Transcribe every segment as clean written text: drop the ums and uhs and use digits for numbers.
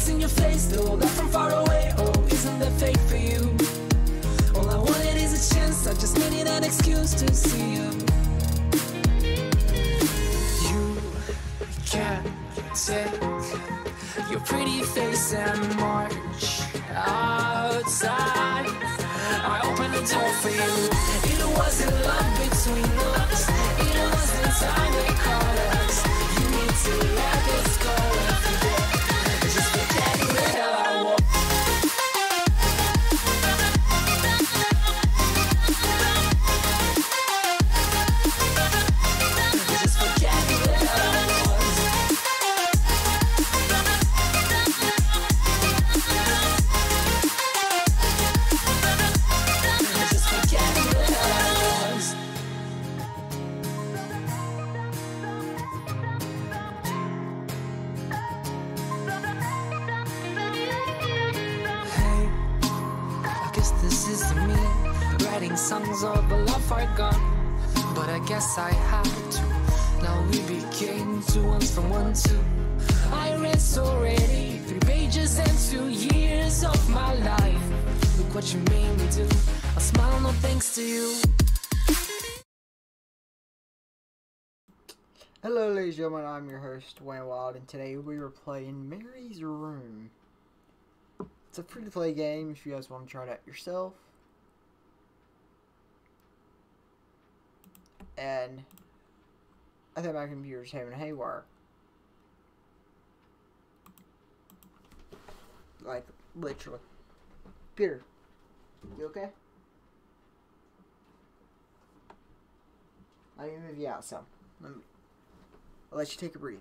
in your face, though, that from far away. Oh, isn't that fake for you? All I wanted is a chance, I just needed an excuse to see you. You can't take your pretty face and march outside. I opened the door for you. It wasn't love between us, it wasn't time they caught us. You need to let this go every day. Just forget who the hell I was. Just forget who the hell I was. Just forget who the hell I was. Hey, I guess this is me, writing songs of a love forgone. But I guess I had to. Now we became two ones from one two. I read so ready, 3 pages and 2 years of my life. Look what you made me do. I smile, no thanks to you. Hello ladies and gentlemen, I'm your host Wayne Wild, and today we are playing Mary's Room. It's a free to play game if you guys want to try it out yourself. And I think my computer's having a haywire. Like, literally. Peter, you okay? I'm gonna move you out some. I'll let you take a breather.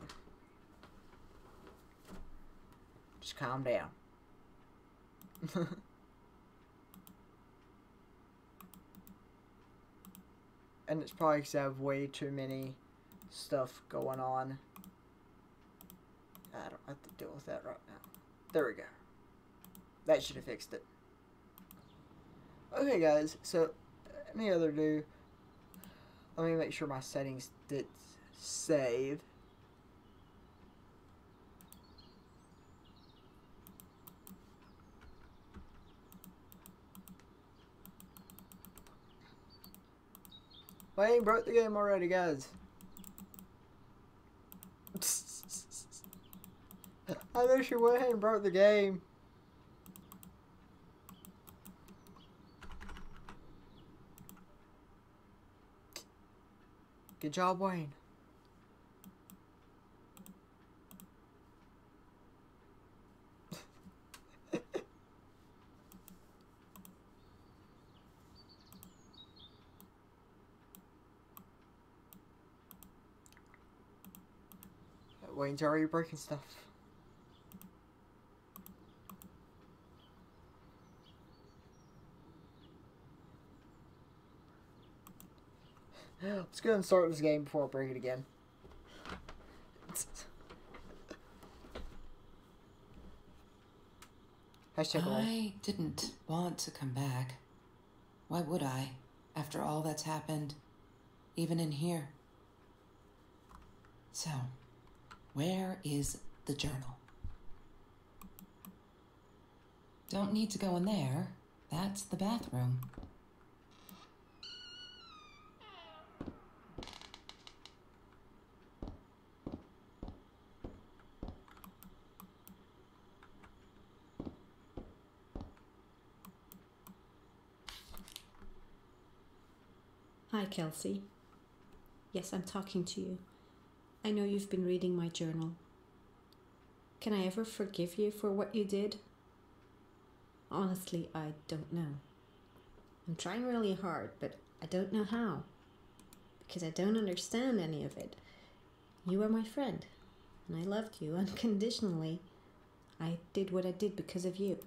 Just calm down. And it's probably because I have way too many stuff going on. I don't have to deal with that right now. There we go. That should have fixed it. Okay guys, so any other ado, let me make sure my settings did save. I ain't broke the game already, guys. I know she went ahead and broke the game. Good job, Wayne. Wayne's already breaking stuff. Let's go and start this game before I break it again. I didn't want to come back. Why would I, after all that's happened, even in here? So, where is the journal? Don't need to go in there. That's the bathroom. Hi, Kelsey. Yes, I'm talking to you. I know you've been reading my journal. Can I ever forgive you for what you did? Honestly, I don't know. I'm trying really hard, but I don't know how. Because I don't understand any of it. You are my friend, and I loved you unconditionally. I did what I did because of you.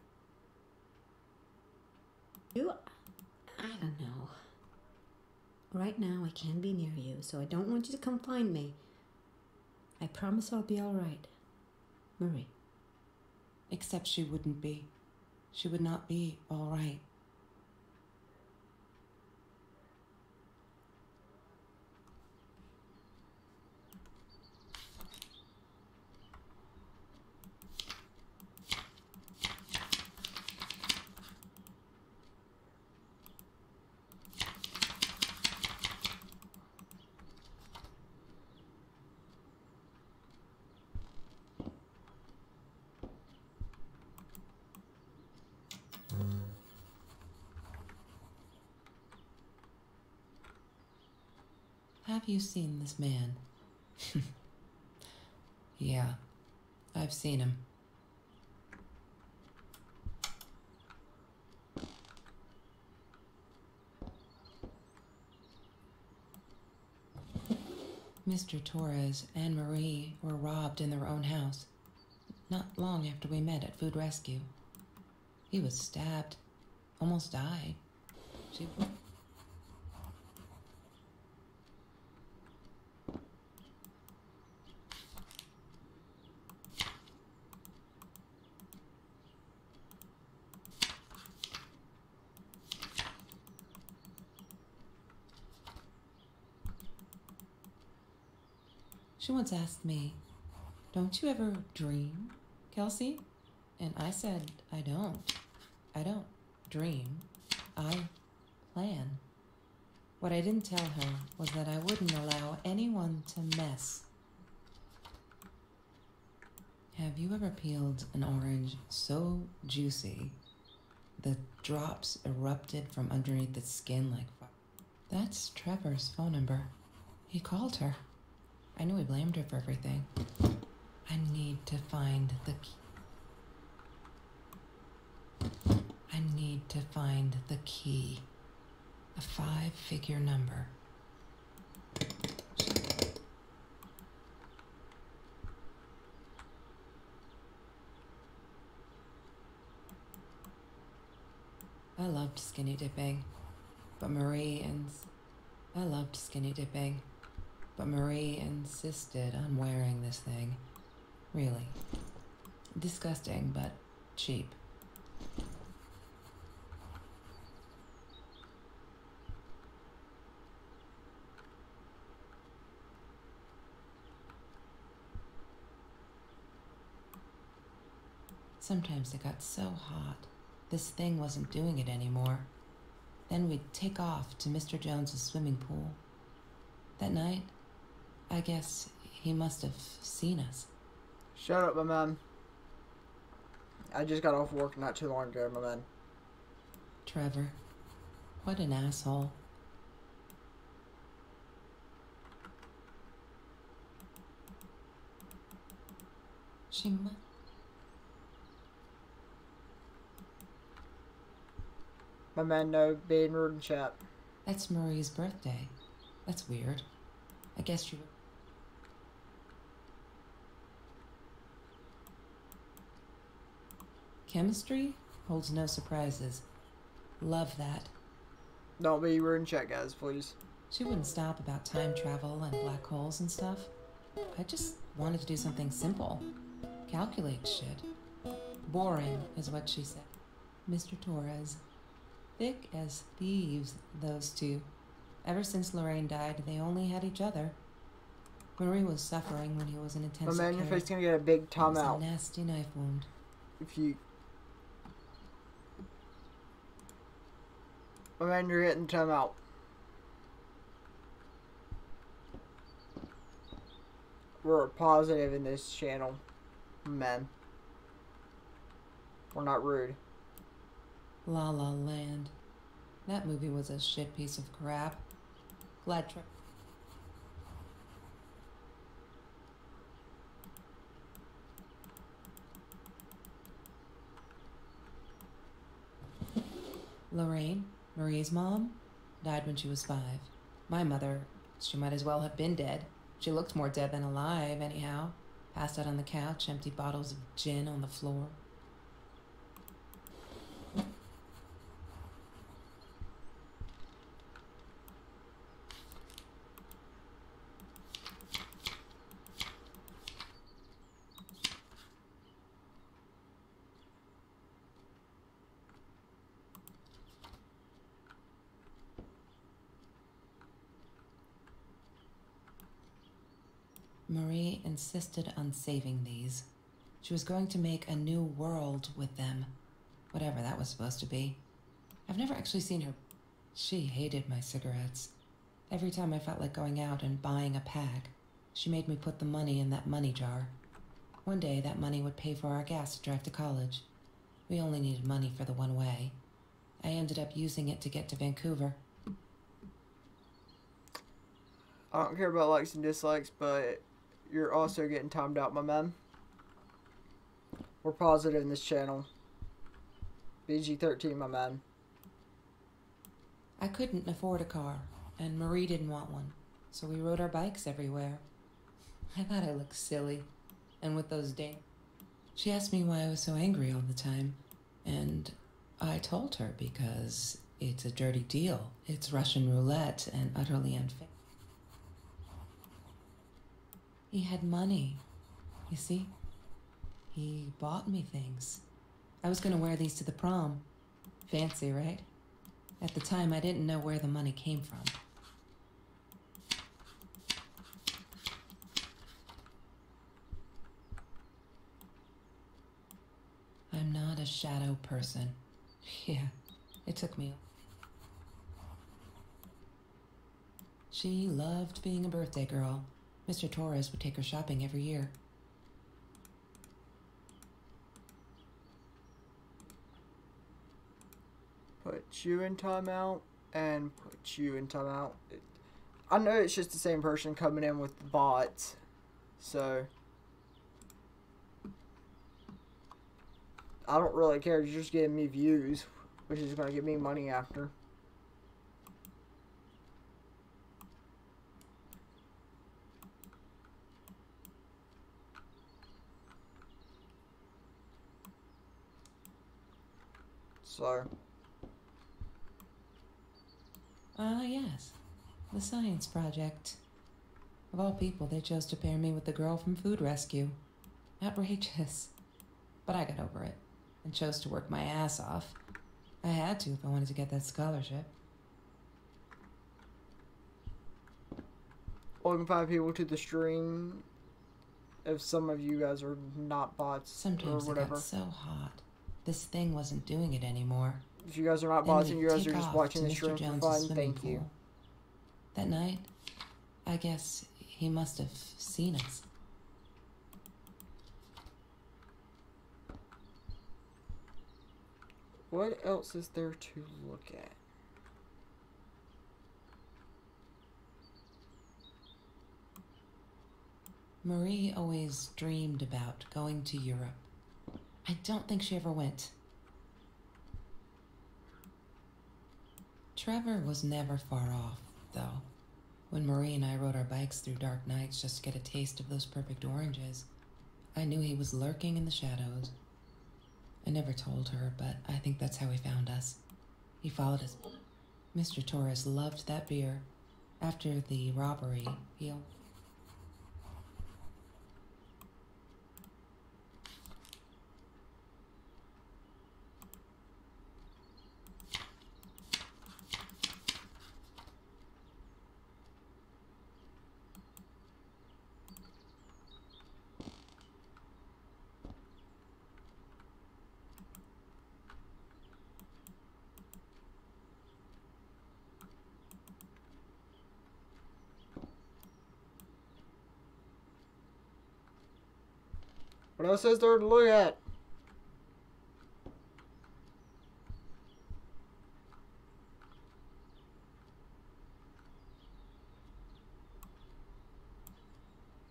I don't know. Right now, I can't be near you, so I don't want you to come find me. I promise I'll be all right. Marie. Except she wouldn't be. She would not be all right. have you seen this man? Yeah, I've seen him. Mr. Torres and Marie were robbed in their own house, not long after we met at Food Rescue. He was stabbed, almost died. She... She once asked me, "Don't you ever dream, Kelsey?" And I said, I don't dream. I plan. What I didn't tell her was that I wouldn't allow anyone to mess. Have you ever peeled an orange so juicy the drops erupted from underneath the skin like fire? That's Trevor's phone number. He called her. I knew he blamed her for everything. I need to find the key. I need to find the key. A 5-figure number. I loved skinny dipping, but Marie insisted on wearing this thing. Really. Disgusting, but cheap. Sometimes it got so hot, this thing wasn't doing it anymore. Then we'd take off to Mr. Jones's swimming pool. That night, I guess he must have seen us. Shut up, my man. I just got off work not too long ago, my man. Trevor, what an asshole. My man, no being rude in chat. That's Marie's birthday. That's weird. I guess you... Chemistry holds no surprises. Love that. Don't be rude in chat, guys, please. She wouldn't stop about time travel and black holes and stuff. I just wanted to do something simple. Calculate shit. Boring is what she said. Mr. Torres. Thick as thieves, those two. Ever since Lorraine died, they only had each other. Marie was suffering when he was in intensive care. My man, your face gonna get a big time out. A nasty knife wound. If you... My man, you're getting time out. We're positive in this channel, man. We're not rude. La La Land. That movie was a shit piece of crap. Glad Lorraine, Marie's mom, died when she was 5. My mother, she might as well have been dead. She looked more dead than alive, anyhow. Passed out on the couch, empty bottles of gin on the floor. Marie insisted on saving these. She was going to make a new world with them, whatever that was supposed to be. I've never actually seen her. She hated my cigarettes. Every time I felt like going out and buying a pack, she made me put the money in that money jar. One day, that money would pay for our gas to drive to college. We only needed money for the one way. I ended up using it to get to Vancouver. I don't care about likes and dislikes, but you're also getting timed out, my man. We're positive in this channel. BG13, my man. I couldn't afford a car, and Marie didn't want one, so we rode our bikes everywhere. I thought I looked silly, and with those She asked me why I was so angry all the time, and I told her because it's a dirty deal. It's Russian roulette and utterly unfair. He had money, you see? He bought me things. I was gonna wear these to the prom. Fancy, right? At the time, I didn't know where the money came from. I'm not a shadow person. Yeah, it took me. She loved being a birthday girl. Mr. Torres would take her shopping every year. Put you in timeout and put you in timeout. I know it's just the same person coming in with the bots, so I don't really care. You're just getting me views, which is going to give me money after. So. Yes. The science project. Of all people, they chose to pair me with the girl from Food Rescue. Outrageous. But I got over it, and chose to work my ass off. I had to if I wanted to get that scholarship. Welcome 5 people to the stream. If some of you guys are not bots Sometimes or it got whatever. so hot. This thing wasn't doing it anymore. If you guys are not Then bots we'd and you guys take are just off watching to the Mr. stream for Jones's fun, swimming thank you. pool. That night, I guess he must have seen us. What else is there to look at? Marie always dreamed about going to Europe. I don't think she ever went. Trevor was never far off, though. When Marie and I rode our bikes through dark nights just to get a taste of those perfect oranges, I knew he was lurking in the shadows. I never told her, but I think that's how he found us. He followed us. Mr. Torres loved that beer. After the robbery, he... What else is there to look at?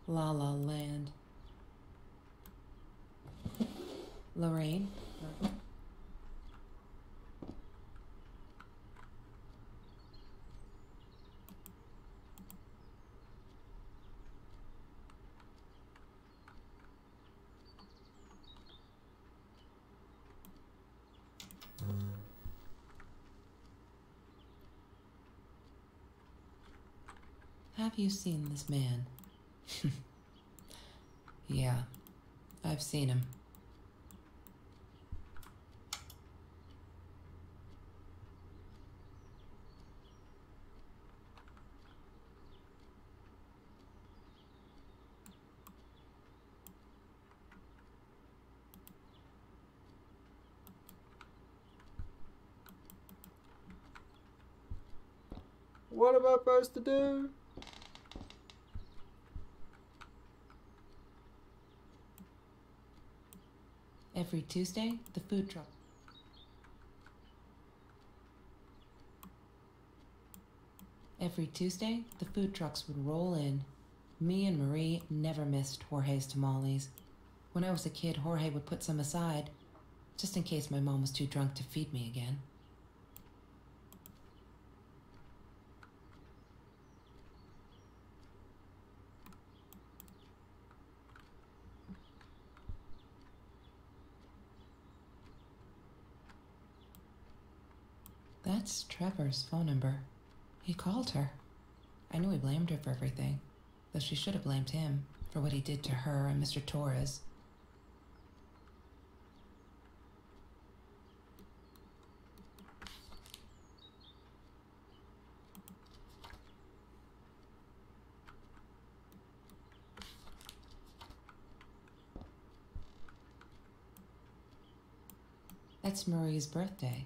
La La Land. Lorraine? Have you seen this man? Yeah, I've seen him. What am I supposed to do? Every Tuesday, the food truck. Every Tuesday, the food trucks would roll in. Me and Marie never missed Jorge's tamales. When I was a kid, Jorge would put some aside, just in case my mom was too drunk to feed me again. That's Trevor's phone number. He called her. I knew he blamed her for everything, though she should have blamed him for what he did to her and Mr. Torres. That's Marie's birthday.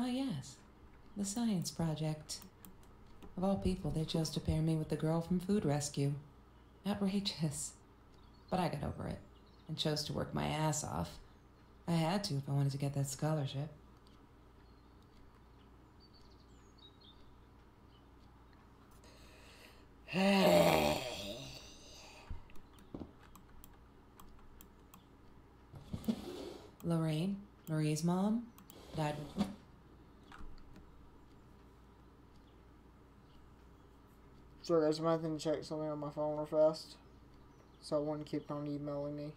Yes. The science project. Of all people, they chose to pair me with the girl from Food Rescue. Outrageous. But I got over it, and chose to work my ass off. I had to if I wanted to get that scholarship. Lorraine, Marie's mom, died with... So guys, I'm having to check something on my phone real fast. Someone kept on emailing me.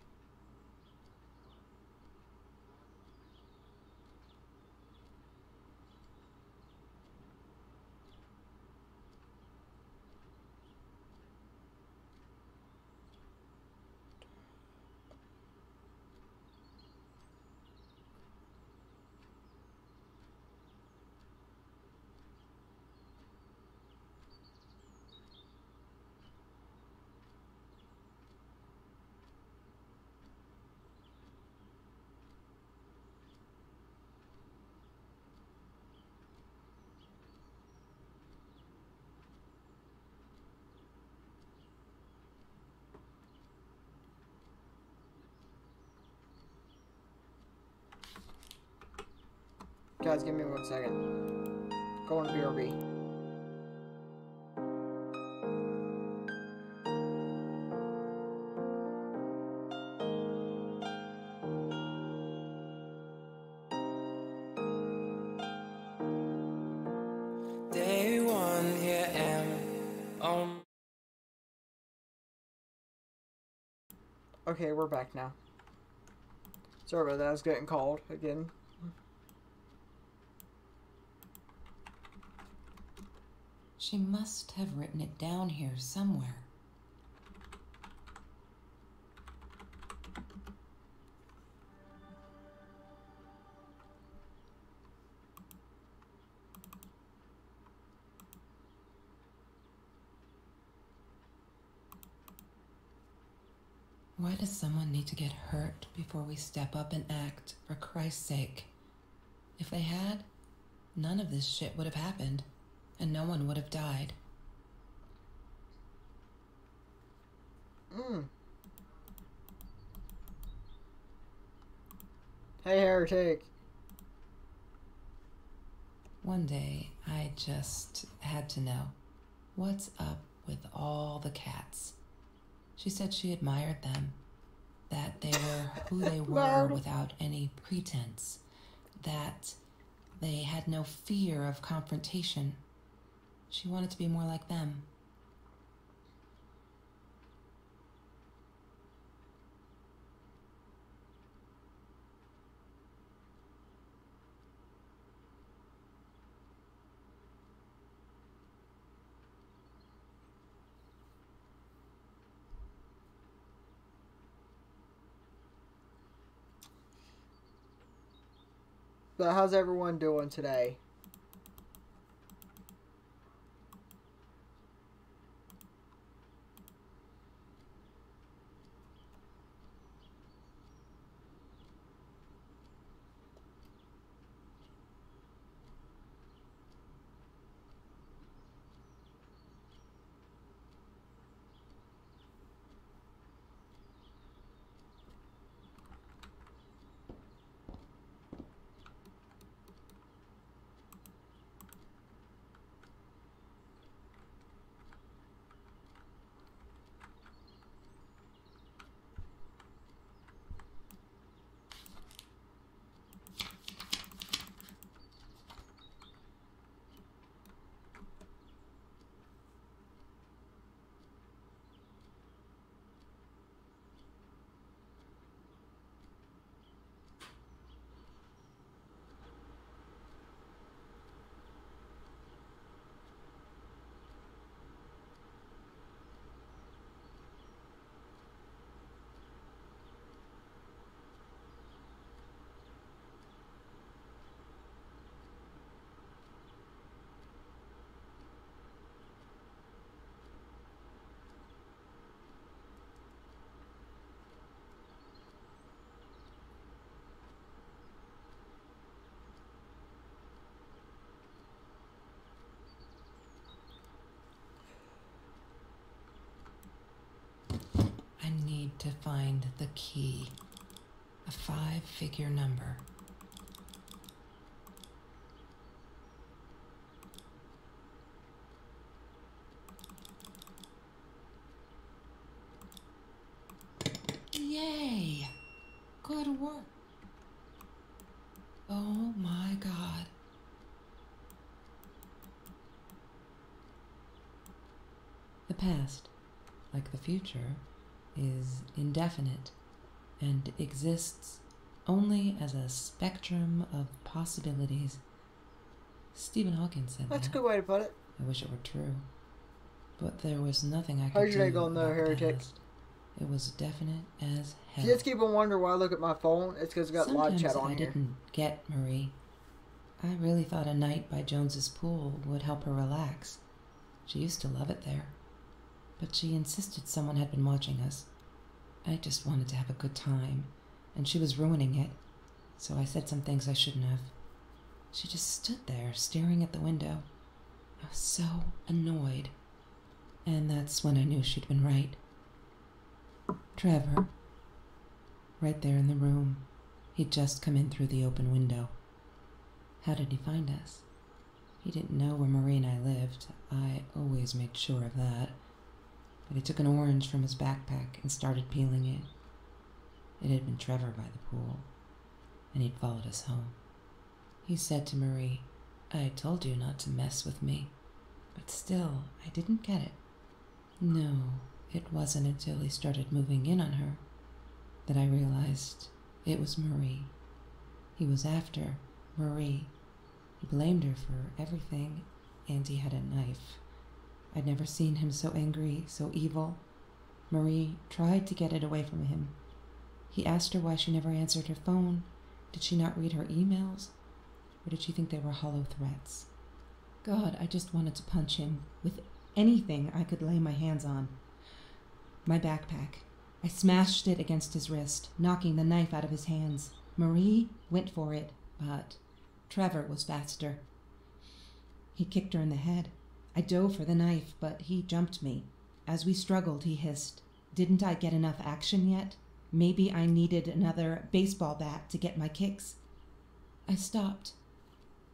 Guys, give me 1 second. Going to BRB. Day one, here am on. Okay, we're back now. Sorry about that, I was getting called again. She must have written it down here somewhere. Why does someone need to get hurt before we step up and act, for Christ's sake? If they had, none of this shit would have happened, and no one would have died. Hey, heretic. One day, I just had to know, what's up with all the cats? She said she admired them, that they were who they were without any pretense, that they had no fear of confrontation. She wanted to be more like them. But how's everyone doing today? to find the key, a 5-figure number. Yay! Good work. Oh my God. The past, like the future, is indefinite and exists only as a spectrum of possibilities. Stephen Hawking said That's a that. good way to put it. I wish it were true. But there was nothing I could How's your day do going, though, about the heretic? past. It was definite as hell. If you just keep on wondering why I look at my phone, it's because it's got live chat on I here. didn't get Marie. I really thought a night by Jones's pool would help her relax. She used to love it there. But she insisted someone had been watching us. I just wanted to have a good time, and she was ruining it, so I said some things I shouldn't have. She just stood there, staring at the window. I was so annoyed. And that's when I knew she'd been right. Trevor, right there in the room. He'd just come in through the open window. How did he find us? He didn't know where Marie and I lived. I always made sure of that. But he took an orange from his backpack and started peeling it. It had been Trevor by the pool, and he'd followed us home. He said to Marie, "I told you not to mess with me." But still, I didn't get it. No, it wasn't until he started moving in on her that I realized it was Marie. He was after Marie. He blamed her for everything, and he had a knife. I'd never seen him so angry, so evil. Marie tried to get it away from him. He asked her why she never answered her phone. Did she not read her emails? Or did she think they were hollow threats? God, I just wanted to punch him with anything I could lay my hands on. My backpack. I smashed it against his wrist, knocking the knife out of his hands. Marie went for it, but Trevor was faster. He kicked her in the head. I dove for the knife, but he jumped me. As we struggled, he hissed, "Didn't I get enough action yet? Maybe I needed another baseball bat to get my kicks." I stopped,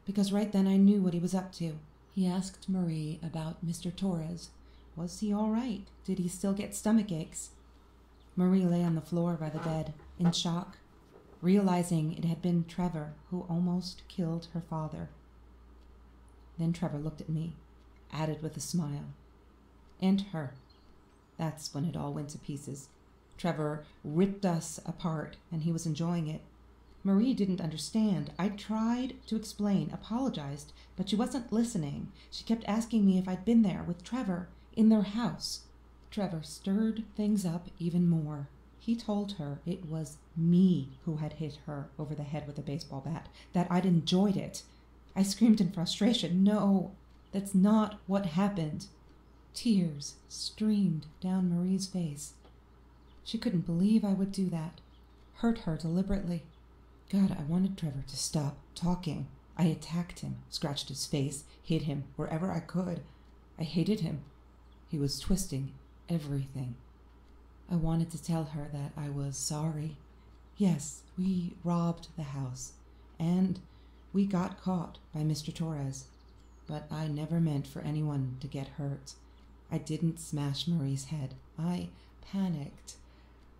because right then I knew what he was up to. He asked Marie about Mr. Torres. Was he all right? Did he still get stomach aches? Marie lay on the floor by the bed, in shock, realizing it had been Trevor who almost killed her father. Then Trevor looked at me, added with a smile. And her. That's when it all went to pieces. Trevor ripped us apart, and he was enjoying it. Marie didn't understand. I tried to explain, apologized, but she wasn't listening. She kept asking me if I'd been there with Trevor, in their house. Trevor stirred things up even more. He told her it was me who had hit her over the head with a baseball bat, that I'd enjoyed it. I screamed in frustration, "No, that's not what happened." Tears streamed down Marie's face. She couldn't believe I would do that, hurt her deliberately. God, I wanted Trevor to stop talking. I attacked him, scratched his face, hit him wherever I could. I hated him. He was twisting everything. I wanted to tell her that I was sorry. Yes, we robbed the house, and we got caught by Mr. Torres. But I never meant for anyone to get hurt. I didn't smash Marie's head. I panicked.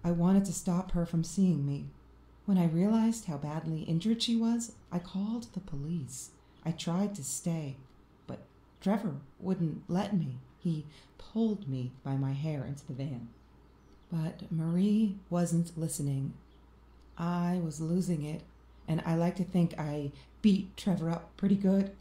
I wanted to stop her from seeing me. When I realized how badly injured she was, I called the police. I tried to stay, but Trevor wouldn't let me. He pulled me by my hair into the van. But Marie wasn't listening. I was losing it, and I like to think I beat Trevor up pretty good.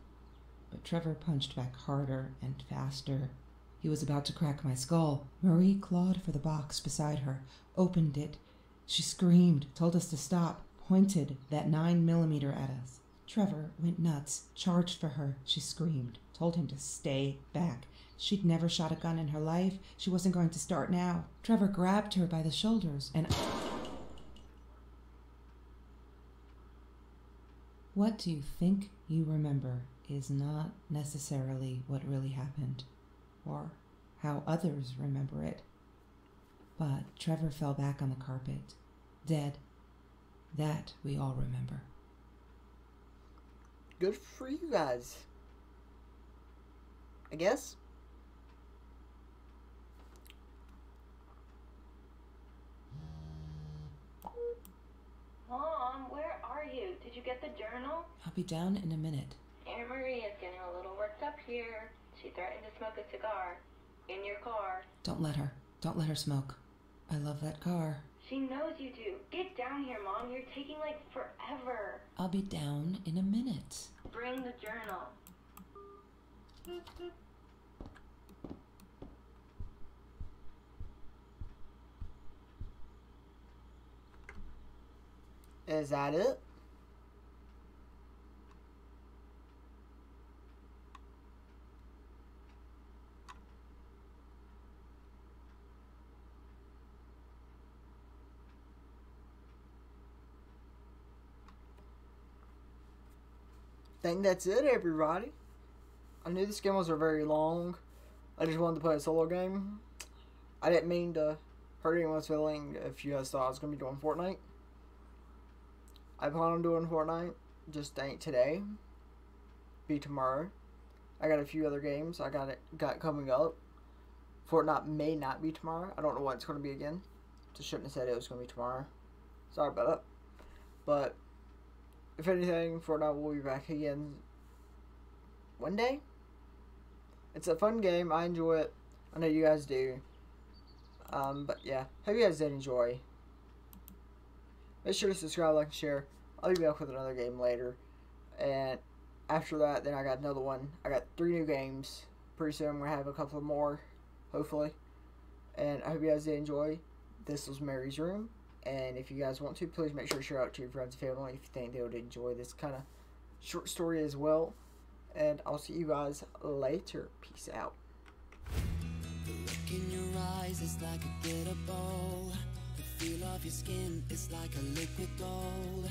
But Trevor punched back harder and faster. He was about to crack my skull. Marie clawed for the box beside her, opened it. She screamed, told us to stop, pointed that 9mm at us. Trevor went nuts, charged for her. She screamed, told him to stay back. She'd never shot a gun in her life. She wasn't going to start now. Trevor grabbed her by the shoulders and... What do you think you remember is not necessarily what really happened, or how others remember it. But Trevor fell back on the carpet, dead. That we all remember. Good for you guys, I guess. Mom, where are you? Did you get the journal? I'll be down in a minute. Aunt Marie is getting a little worked up here. She threatened to smoke a cigar. In your car. Don't let her. Don't let her smoke. I love that car. She knows you do. Get down here, Mom. You're taking like forever. I'll be down in a minute. Bring the journal. Is that it? I think that's it, everybody. I knew this game was very long. I just wanted to play a solo game. I didn't mean to hurt anyone's feeling if you guys thought I was going to be doing Fortnite. I plan on doing Fortnite, just ain't today. Be tomorrow. I got a few other games I got coming up. Fortnite may not be tomorrow. I don't know what it's going to be again. Just shouldn't have said it was going to be tomorrow. Sorry about that. But if anything, Fortnite will be back again one day. It's a fun game. I enjoy it. I know you guys do. But yeah, hope you guys did enjoy. Make sure to subscribe, like, and share. I'll be back with another game later. And after that, then I got another one. I got 3 new games. Pretty soon I'm going to have a couple more, hopefully. And I hope you guys did enjoy. This was Mary's Room. And if you guys want to, please make sure to share out to your friends and family if you think they would enjoy this kind of short story as well. And I'll see you guys later. Peace out. The look in your eyes is like a glitter ball. The feel of your skin is like a liquid gold.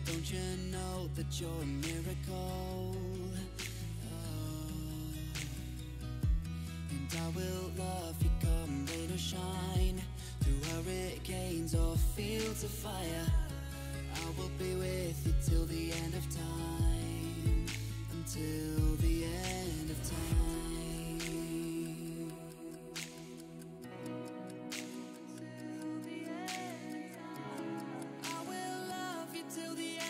Don't you know that you're a miracle? Oh. And I will love you come rain or shine. Through hurricanes or fields of fire, I will be with you till the end of time. Until the end of time. I will love you till the end.